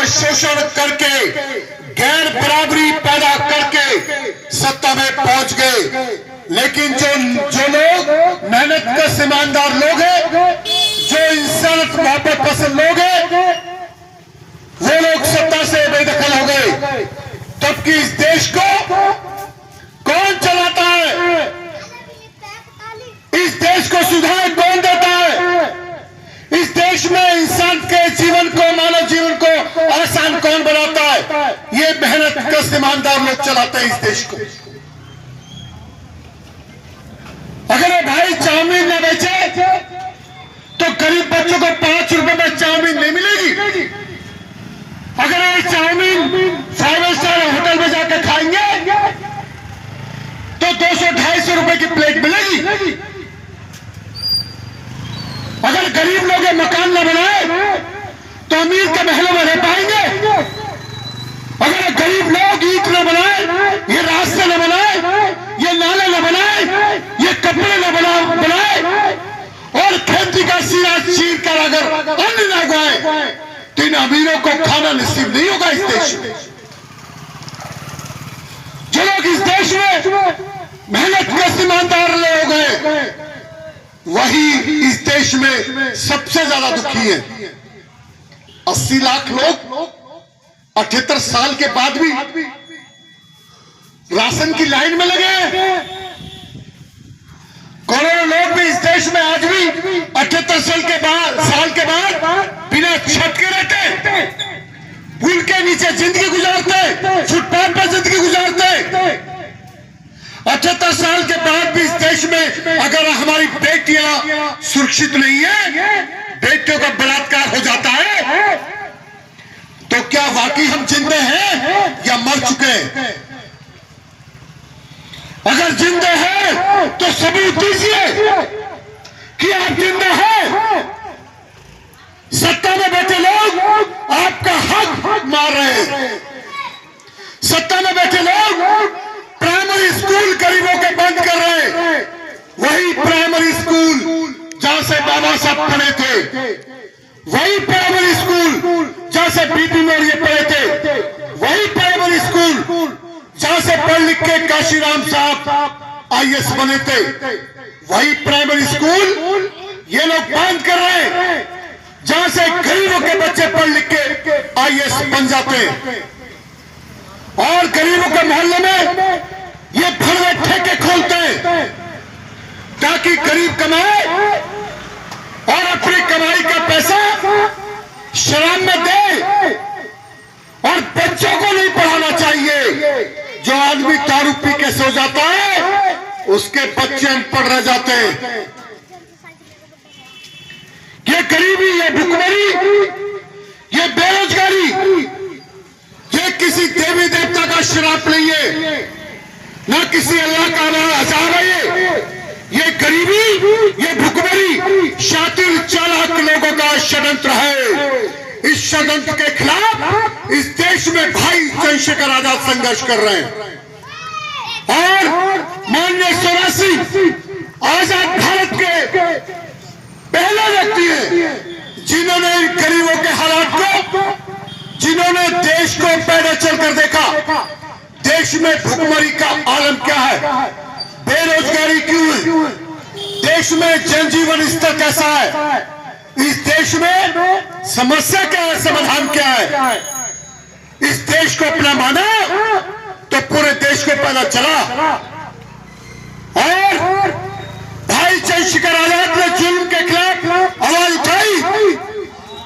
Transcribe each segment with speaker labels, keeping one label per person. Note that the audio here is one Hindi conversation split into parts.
Speaker 1: शोषण करके, गैर बराबरी पैदा करके सत्ता में पहुंच गए। लेकिन जो लोग मेहनत का ईमानदार लोग हैं, जो इंसानियत मोहब्बत पसंद लोग हैं, वो लोग सत्ता से बेदखल हो गए। तबकि इस देश को कौन चलाता है? इस देश को सुधार कौन देता है? इस देश में इंसान के जीवन को, मानव जीवन को आसान कौन बनाता है? ये मेहनत कश ईमानदार लोग चलाते हैं इस देश को। अगर ये भाई चाउमीन न बेचे तो गरीब बच्चों को 5 रुपए में चाउमीन नहीं मिलेगी। अगर ये चाउमीन 5 स्टार होटल में जाकर खाएंगे तो 200-250 रुपए की प्लेट मिलेगी। अगर गरीब लोग ये मकान न बनाए तो अमीर के महलों में रह पाएंगे। अगर गरीब लोग ईंट न बनाए, ये रास्ते न बनाए, ये नाले न बनाए, ये कपड़े न बनाए और खेती का सीरा चीर कर अगर अन्न न उगाए तो इन अमीरों को खाना नसीब नहीं होगा इस देश में। जो लोग इस देश में मेहनत के ईमानदार लोग हैं, वही इस देश में सबसे ज्यादा दुखी है। 80 लाख लोग 78 साल के बाद भी राशन की लाइन में लगे हैं। करोड़ों लोग भी इस देश में आज भी 78 साल के बाद बिना छत के रहते, पुल के नीचे जिंदगी गुजारते, फुटपाथ पर जिंदगी गुजारते। 78 साल के बाद भी इस देश में अगर हमारी बेटियां सुरक्षित नहीं है, बेटियों का बलात्कार हो जाता है, तो क्या वाकई हम जिंदे हैं या मर चुके हैं? अगर जिंदे हैं तो सबूत दीजिए कि आप जिंदा हैं। सत्ता में बैठे लोग आपका हक मार रहे हैं। सत्ता में बैठे लोग प्राइमरी स्कूल गरीबों के बंद कर रहे हैं। वही प्राइमरी स्कूल जहां से बाबा साहब पढ़े थे, वही प्राइमरी स्कूल जहां से बीपी मौर्य पढ़े थे, वही प्राइमरी स्कूल जहां से पढ़ लिख के काशीराम साहब IAS बने थे, वही प्राइमरी स्कूल ये लोग बंद कर रहे हैं जहां से गरीबों के बच्चे पढ़ लिख के IAS बन जाते हैं। और गरीबों के मोहल्ले में ये भरवे ठेके खोलते हैं ताकि गरीब कमाए और अपनी कमाई का पैसा शराब में दे। और बच्चों को नहीं पढ़ाना चाहिए। जो आदमी दारू पी के सो जाता है उसके बच्चे अनपढ़ रह जाते हैं। ये गरीबी, ये भुखमरी, ये बेरोजगारी, ये किसी देवी देवता का श्राप नहीं है, ना किसी अल्लाह का अजाब है। ये गरीबी, ये भुखमरी शातिर चालाक लोगों का षड्यंत्र है। इस षड्यंत्र के खिलाफ इस देश में भाई चंद्रशेखर आजाद संघर्ष कर रहे हैं। और माननीय 84 आजाद भारत के पहले व्यक्ति हैं जिन्होंने गरीबों के हालात को, जिन्होंने देश को पैदल चलकर देखा। देश में भुखमरी का आलम क्या है, बेरोजगारी क्यों है, देश में जनजीवन स्तर कैसा है, इस देश में समस्या क्या है, समाधान क्या है। इस देश को अपना माना तो पूरे देश को पता चला। और भाई चंद्रशेखर आजाद ने जुल्म के खिलाफ आवाज उठाई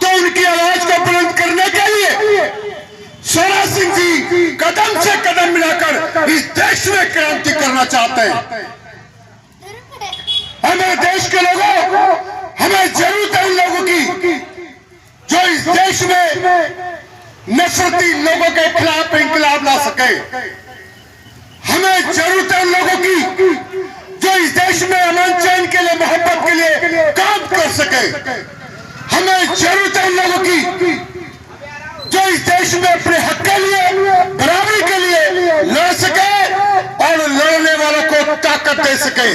Speaker 1: तो उनकी आवाज को बुलंद करने के लिए स्वराज सिंह जी कदम से कदम मिलाकर इस देश में क्रांति करना चाहते हैं। हमें देश के लोगों, हमें जरूरत है उन लोगों की जो इस देश में नफरती लोगों के खिलाफ इंकलाब ला सके। हमें जरूरत है उन लोगों की जो इस देश में अमन चैन के लिए, मोहब्बत के लिए काम कर सके। हमें जरूरत है उन लोगों की जो इस देश में अपने हक के लिए, बराबरी के लिए लड़ सके और लड़ने वालों को ताकत दे सके।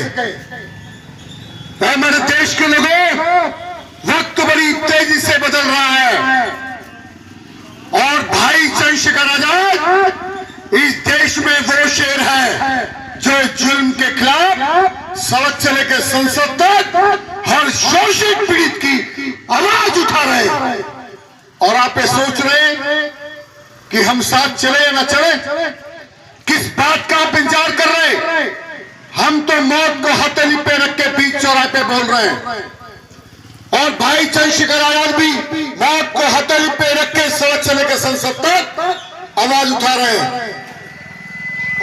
Speaker 1: हमारे देश के लोगों, वक्त बड़ी तेजी से बदल रहा है और भाई चंद्रशेखर आजाद इस देश में वो शेर है जो जुल्म के खिलाफ सड़क से लेकर संसद तक हर शोषित पीड़ित की आवाज उठा रहे हैं। और आप ये सोच रहे हैं कि हम साथ चले या ना चले, किस बात का आप इंतजार कर रहे हैं? हम तो मौत को हथेली पे रख के बीच चौराहे पे बोल रहे हैं और भाई चंद्रशेखर आजाद भी मौत को हथेली पे रख के सड़क से लेकर संसद तक आवाज उठा रहे हैं।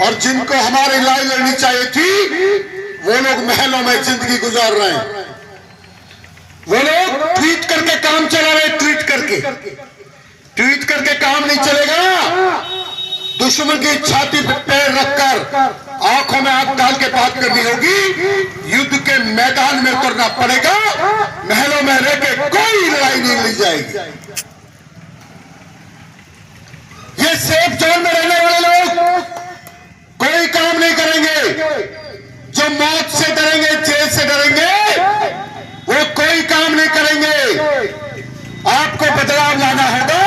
Speaker 1: और जिनको हमारी लड़ाई लड़नी चाहिए थी वो लोग महलों में जिंदगी गुजार रहे हैं। वो लोग ट्वीट करके काम चला रहे, ट्वीट करके काम नहीं चलेगा। दुश्मन की छाती पर पैर रखकर आंखों में आंख डाल के बात करनी होगी। युद्ध के मैदान में उतरना पड़ेगा। महलों में रह के कोई लड़ाई नहीं लड़ी जाएगी। ये सेफ जोन में रहने वाले लोग कोई काम नहीं करेंगे। जो मौत से डरेंगे, जेल से डरेंगे, वो कोई काम नहीं करेंगे। आपको बदलाव लाना होगा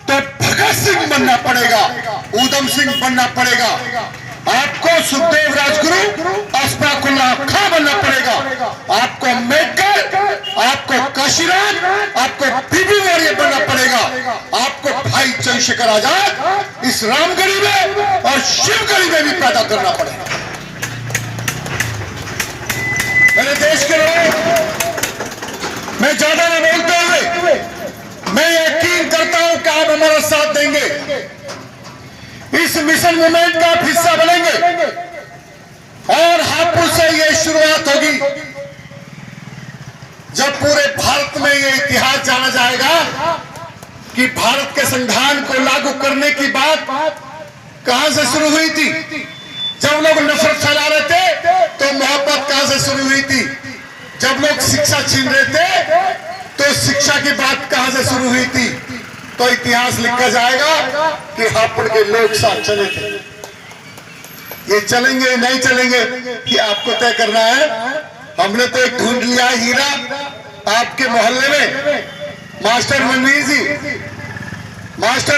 Speaker 1: तो भगत सिंह बनना पड़ेगा, ऊधम सिंह बनना पड़ेगा। आपको सुखदेव राजगुरु, अशफाक उल्लाह खां बनना पड़ेगा। आपको अम्बेडकर, आपको काशीराम, आपको बीबी मौर्य बनना पड़ेगा। आपको भाई चंद्रशेखर आजाद इस रामगढ़ी में और शिवगढ़ी में भी पैदा करना पड़ेगा। मेरे देश के लोग, मैं ज्यादा न बोलते हुए मैं यकीन करता हूं कि आप हमारा साथ देंगे, इस मिशन मूवमेंट का आप हिस्सा बनेंगे और हापुड़ से ये शुरुआत होगी। जब पूरे भारत में ये इतिहास जाना जाएगा कि भारत के संविधान को लागू करने की बात कहां से शुरू हुई थी। जब लोग नफरत फैला रहे थे तो मोहब्बत कहां से शुरू हुई थी। जब लोग शिक्षा छीन रहे थे तो शिक्षा की बात कहां से शुरू हुई थी। तो इतिहास लिखा जाएगा कि हापुड़ के लोग साथ चले थे। ये चलेंगे नहीं चलेंगे कि आपको तय करना है। हमने तो एक ढूंढ लिया हीरा आपके मोहल्ले में, मास्टर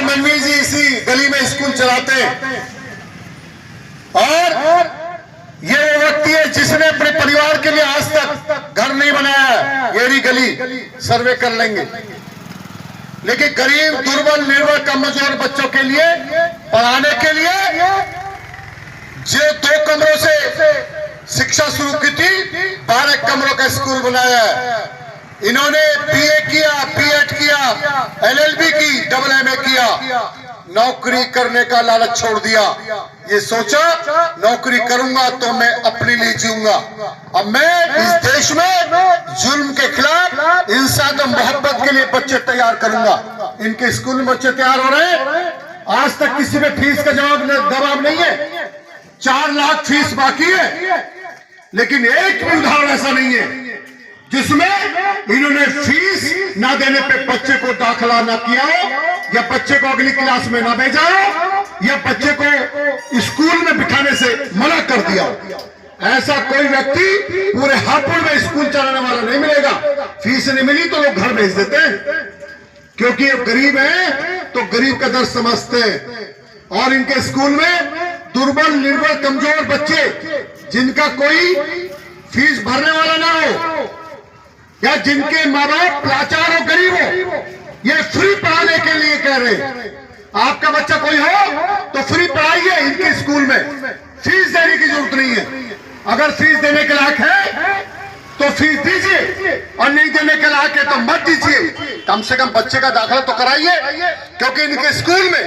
Speaker 1: मनवीर जी इसी गली में स्कूल चलाते हैं। और ये वो व्यक्ति है जिसने अपने परिवार के लिए आज तक घर नहीं बनाया। येरी गली सर्वे कर लेंगे। लेकिन गरीब, दुर्बल, निर्बल, कमजोर बच्चों के लिए पढ़ाने के लिए जो 2 कमरों से शिक्षा शुरू की थी, 12 कमरों का स्कूल बनाया है। इन्होंने बीए किया, बीएड किया, एलएलबी की, डबल एमए किया। नौकरी करने का लालच छोड़ दिया। ये सोचा नौकरी करूंगा तो मैं अपने लिए जीऊंगा। अब मैं इस देश में जुल्म के खिलाफ, इंसान और मोहब्बत के लिए बच्चे तैयार करूंगा। इनके स्कूल में बच्चे तैयार हो रहे हैं। आज तक किसी में फीस का दबाव नहीं है। 4 लाख फीस बाकी है, लेकिन एक भी उदाहरण ऐसा नहीं है जिसमें इन्होंने फीस ना देने पे बच्चे को दाखिला ना किया हो, या बच्चे को अगली क्लास में ना भेजा हो, या बच्चे को स्कूल में बिठाने से मना कर दिया। ऐसा कोई व्यक्ति पूरे हापुड़ में स्कूल चलाने वाला नहीं मिलेगा। फीस नहीं मिली तो लोग घर भेज देते हैं, क्योंकि ये गरीब है तो गरीब का दर्द समझते हैं। और इनके स्कूल में दुर्बल, निर्बल, कमजोर बच्चे जिनका कोई फीस भरने वाला ना हो, या जिनके माँ बाप लाचार हो, गरीब हो, ये फ्री पढ़ाने के लिए कह रहे हैं। आपका बच्चा कोई हो तो फ्री पढ़ाइए इनके स्कूल में, फीस देने की जरूरत नहीं है। अगर फीस देने के लायक है तो फीस दीजिए, और नहीं देने के लायक है तो मत दीजिए। कम से कम बच्चे का दाखिला तो कराइए, क्योंकि इनके स्कूल में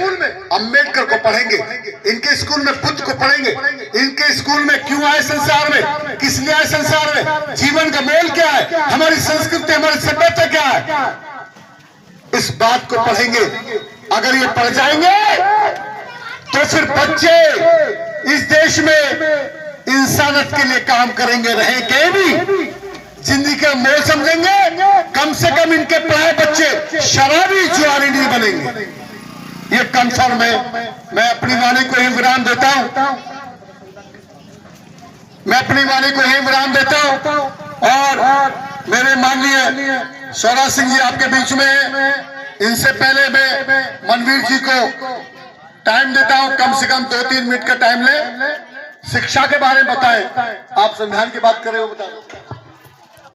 Speaker 1: अम्बेडकर को पढ़ेंगे, इनके स्कूल में बुद्ध को पढ़ेंगे, इनके स्कूल में क्यों आए संसार में, किस लिए आए संसार में, जीवन का मोल क्या है, हमारी संस्कृति, हमारी सभ्यता क्या है, इस बात को पढ़ेंगे। अगर ये पढ़ जाएंगे तो फिर बच्चे इस देश में इंसानियत के लिए काम करेंगे, रहेंगे भी, जिंदगी का मोल समझेंगे। कम से कम इनके पढ़ाए बच्चे शराबी, जुआरी नहीं बनेंगे, ये कंफर्म है। मैं अपनी वाणी को ही विराम देता हूं, और मेरे माननीय स्वराज सिंह जी आपके बीच में इनसे पहले मैं मनवीर जी को टाइम देता हूं, कम से कम 2-3 मिनट का टाइम ले, शिक्षा के बारे में बताएं। आप संविधान की बात कर रहे हो, बता दो।